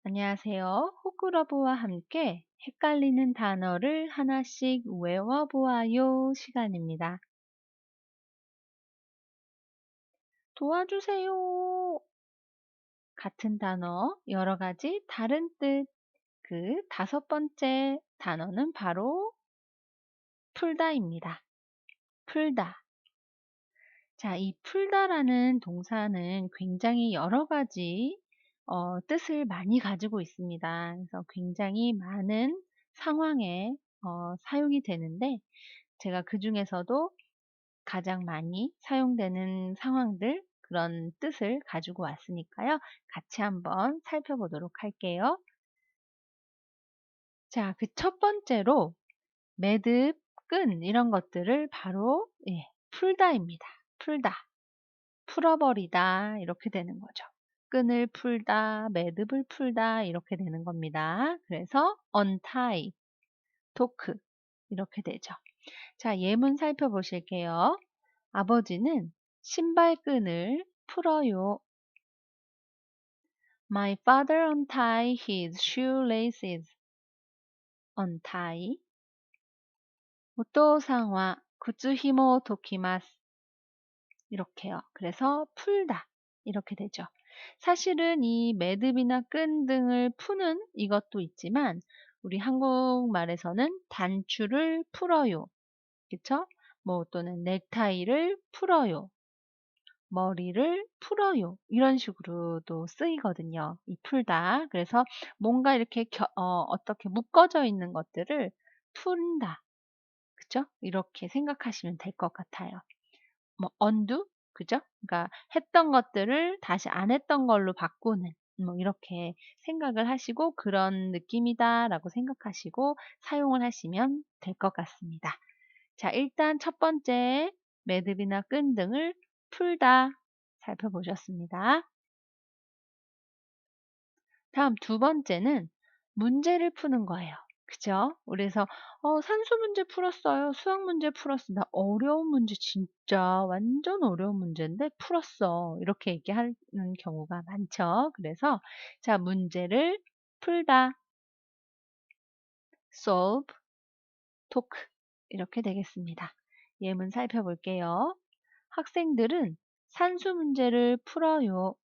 안녕하세요. 호크러브와 함께 헷갈리는 단어를 하나씩 외워보아요 시간입니다. 도와주세요. 같은 단어, 여러 가지 다른 뜻. 그 다섯 번째 단어는 바로 풀다입니다. 풀다. 자, 이 풀다라는 동사는 굉장히 여러 가지 뜻을 많이 가지고 있습니다. 그래서 굉장히 많은 상황에 사용이 되는데 제가 그중에서도 가장 많이 사용되는 상황들 그런 뜻을 가지고 왔으니까요. 같이 한번 살펴보도록 할게요. 자, 그 첫 번째로 매듭, 끈 이런 것들을 바로 풀다입니다. 풀다. 풀어버리다 이렇게 되는 거죠. 끈을 풀다, 매듭을 풀다 이렇게 되는 겁니다. 그래서 untie, 토크 이렇게 되죠. 자, 예문 살펴보실게요. 아버지는 신발끈을 풀어요. My father untie his shoelaces. untie. お父さんは靴紐を解きます. 이렇게요. 그래서 풀다. 이렇게 되죠. 사실은 이 매듭이나 끈 등을 푸는 이것도 있지만 우리 한국말에서는 단추를 풀어요. 그쵸? 뭐 또는 넥타이를 풀어요. 머리를 풀어요. 이런 식으로도 쓰이거든요. 이 풀다. 그래서 뭔가 이렇게 어떻게 묶어져 있는 것들을 푼다. 그쵸? 이렇게 생각하시면 될 것 같아요. 뭐 undo 그죠? 그러니까 했던 것들을 다시 안 했던 걸로 바꾸는 뭐 이렇게 생각을 하시고 그런 느낌이다라고 생각하시고 사용을 하시면 될 것 같습니다. 자, 일단 첫 번째 매듭이나 끈 등을 풀다 살펴보셨습니다. 다음 두 번째는 문제를 푸는 거예요. 그죠? 그래서 산수 문제 풀었어요. 수학 문제 풀었어. 나 어려운 문제 진짜 완전 어려운 문제인데 풀었어. 이렇게 얘기하는 경우가 많죠. 그래서 자, 문제를 풀다. solve, talk 이렇게 되겠습니다. 예문 살펴볼게요. 학생들은 산수 문제를 풀어요.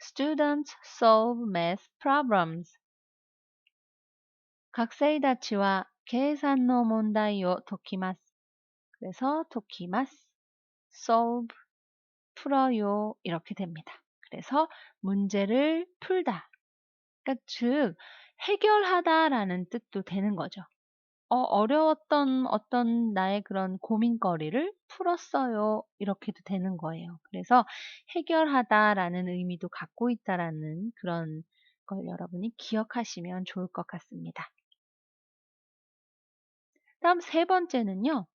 Students solve math problems. 学生たちは計算の問題を解きます. 그래서 解きます, solve, 풀어요 이렇게 됩니다. 그래서 문제를 풀다. 그러니까 즉 해결하다라는 뜻도 되는 거죠. 어려웠던 어떤 나의 그런 고민거리를 풀었어요. 이렇게도 되는 거예요. 그래서 해결하다라는 의미도 갖고 있다라는 그런 걸 여러분이 기억하시면 좋을 것 같습니다. 다음 세 번째는요.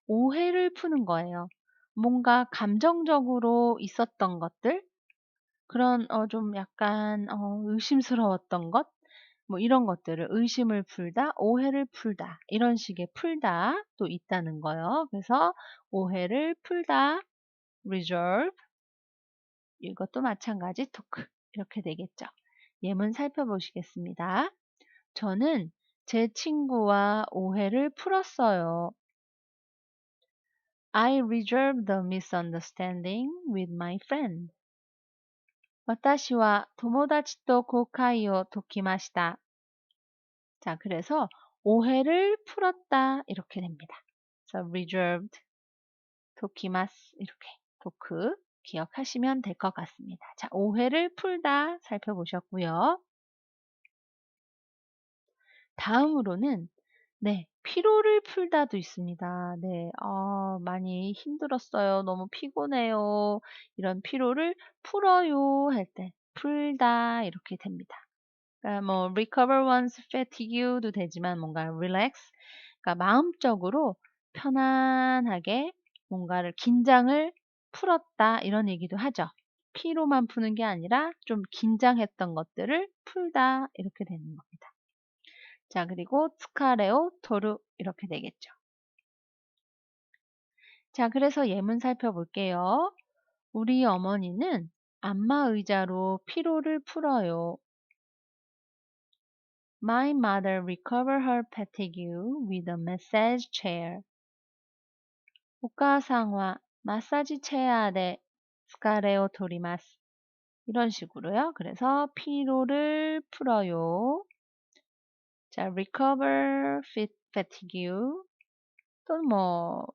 오해를 푸는 거예요. 뭔가 감정적으로 있었던 것들, 그런 좀 약간 의심스러웠던 것, 뭐 이런 것들을 의심을 풀다, 오해를 풀다, 이런 식의 풀다 또 있다는 거예요. 그래서 오해를 풀다, resolve, 이것도 마찬가지 talk 이렇게 되겠죠. 예문 살펴보시겠습니다. 저는 제 친구와 오해를 풀었어요. I resolved the misunderstanding with my friend. 私は友達と誤解を解きました. 자, 그래서 오해를 풀었다 이렇게 됩니다. 그래서 resolved, 解きます 이렇게 도크 기억하시면 될 것 같습니다. 자, 오해를 풀다 살펴보셨고요. 다음으로는 네, 피로를 풀다도 있습니다. 네, 많이 힘들었어요. 너무 피곤해요. 이런 피로를 풀어요 할 때 풀다 이렇게 됩니다. 그러니까 뭐 recover one's fatigue도 되지만 뭔가 relax, 그러니까 마음적으로 편안하게 뭔가를 긴장을 풀었다 이런 얘기도 하죠. 피로만 푸는 게 아니라 좀 긴장했던 것들을 풀다 이렇게 되는 겁니다. 자, 그리고 스카레오 토르 이렇게 되겠죠. 자, 그래서 예문 살펴볼게요. 우리 어머니는 안마 의자로 피로를 풀어요. My mother recovered her fatigue with a massage chair. お母さんはマッサージチェアで疲れを取ります. 이런 식으로요. 그래서 피로를 풀어요. 자, recover fatigue 또는 뭐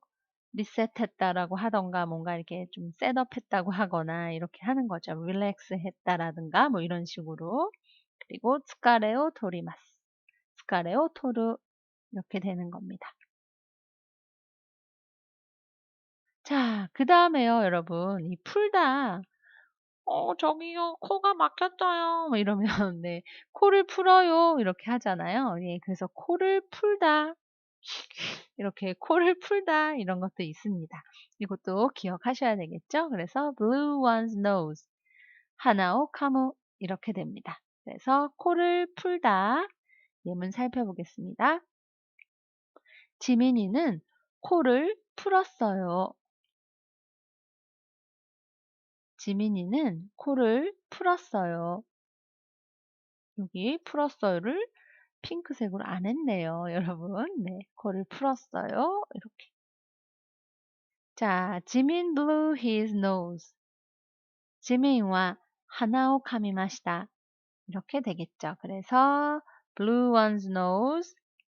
리셋했다라고 하던가 뭔가 이렇게 좀 셋업했다고 하거나 이렇게 하는 거죠. 릴렉스했다라든가 뭐 이런 식으로. 그리고 스카레오 토리마스, 스카레오 토르 이렇게 되는 겁니다. 자, 그 다음에요, 여러분. 이 풀다. 저기요, 코가 막혔어요. 뭐 이러면, 네, 코를 풀어요. 이렇게 하잖아요. 예, 그래서 코를 풀다. 이렇게 코를 풀다. 이런 것도 있습니다. 이것도 기억하셔야 되겠죠? 그래서 blew one's nose. 하나오 카무. 이렇게 됩니다. 그래서 코를 풀다. 예문 살펴보겠습니다. 지민이는 코를 풀었어요. 지민이는 코를 풀었어요. 여기 풀었어요를 핑크색으로 안 했네요, 여러분. 네, 코를 풀었어요. 이렇게. 자, 지민 blew his nose. 지민과 하나오 카미마시다. 이렇게 되겠죠. 그래서 blew one's nose,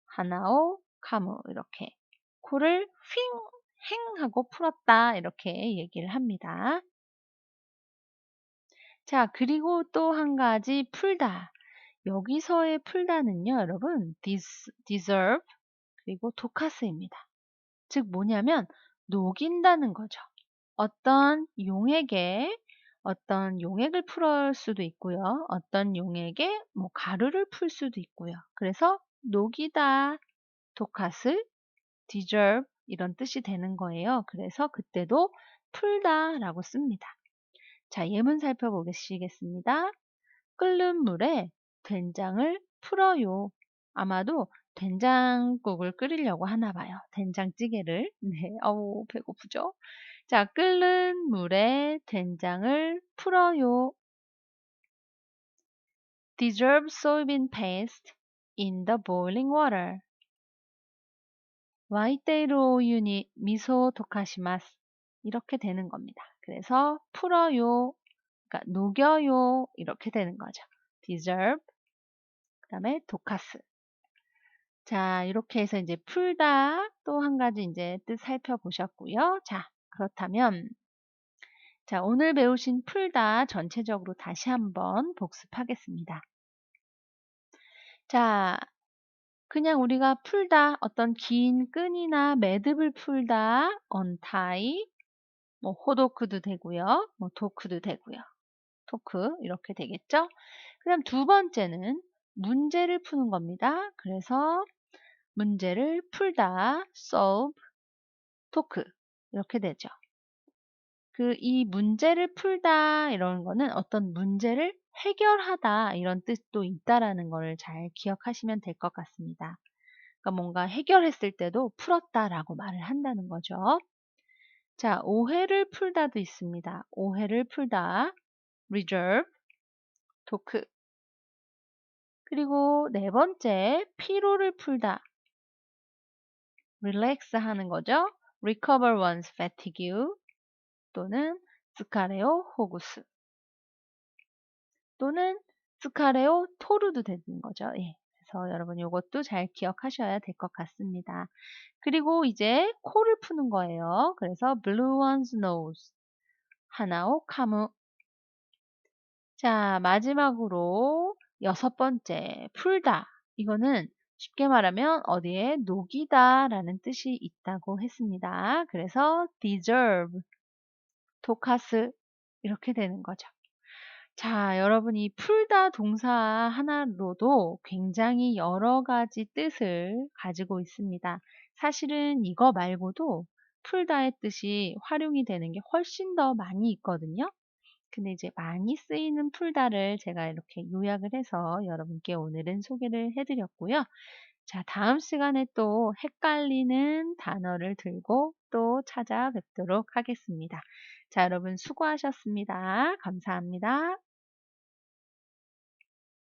하나오 카무 이렇게 코를 휙 하고 풀었다 이렇게 얘기를 합니다. 자, 그리고 또 한 가지 풀다. 여기서의 풀다는요, 여러분, deserve 그리고 도카스입니다. 즉 뭐냐면 녹인다는 거죠. 어떤 용액을 풀을 수도 있고요. 어떤 용액에 뭐 가루를 풀 수도 있고요. 그래서 녹이다, 도카스, deserve 이런 뜻이 되는 거예요. 그래서 그때도 풀다라고 씁니다. 자, 예문 살펴보시겠습니다. 끓는 물에 된장을 풀어요. 아마도 된장국을 끓이려고 하나 봐요. 된장찌개를. 네, 어우, 배고프죠? 자, 끓는 물에 된장을 풀어요. Dissolve soybean paste in the boiling water. 沸いているお湯に味噌を溶かします. 이렇게 되는 겁니다. 그래서 풀어요. 그러니까 녹여요. 이렇게 되는 거죠. dissolve. 그 다음에 도카스. 자, 이렇게 해서 이제 풀다 또 한 가지 이제 뜻 살펴보셨고요. 자, 그렇다면 자, 오늘 배우신 풀다 전체적으로 다시 한번 복습하겠습니다. 자, 그냥 우리가 풀다 어떤 긴 끈이나 매듭을 풀다 untie 뭐 호도크도 되고요. 뭐 도크도 되고요. 토크 이렇게 되겠죠? 그다음 두 번째는 문제를 푸는 겁니다. 그래서 문제를 풀다 solve 토크 이렇게 되죠. 이 문제를 풀다 이런 거는 어떤 문제를 해결하다 이런 뜻도 있다라는 걸 잘 기억하시면 될 것 같습니다. 그러니까 뭔가 해결했을 때도 풀었다라고 말을 한다는 거죠. 자, 오해를 풀다도 있습니다. 오해를 풀다 reserve 토크 그리고 네 번째 피로를 풀다 relax 하는 거죠. recover one's fatigue 또는 스카레오 호구스 또는 스카레오 토르도 되는 거죠. 예. 그래서 여러분 이것도 잘 기억하셔야 될 것 같습니다. 그리고 이제 코를 푸는 거예요. 그래서 blew one's nose 하나오 카무 자 마지막으로 여섯 번째 풀다 이거는 쉽게 말하면 어디에 녹이다 라는 뜻이 있다고 했습니다. 그래서 deserve 도카스 이렇게 되는 거죠. 자, 여러분 이 풀다 동사 하나로도 굉장히 여러 가지 뜻을 가지고 있습니다. 사실은 이거 말고도 풀다의 뜻이 활용이 되는 게 훨씬 더 많이 있거든요. 근데 이제 많이 쓰이는 풀다를 제가 이렇게 요약을 해서 여러분께 오늘은 소개를 해드렸고요. 자, 다음 시간에 또 헷갈리는 단어를 들고 또 찾아뵙도록 하겠습니다. 자, 여러분 수고하셨습니다. 감사합니다.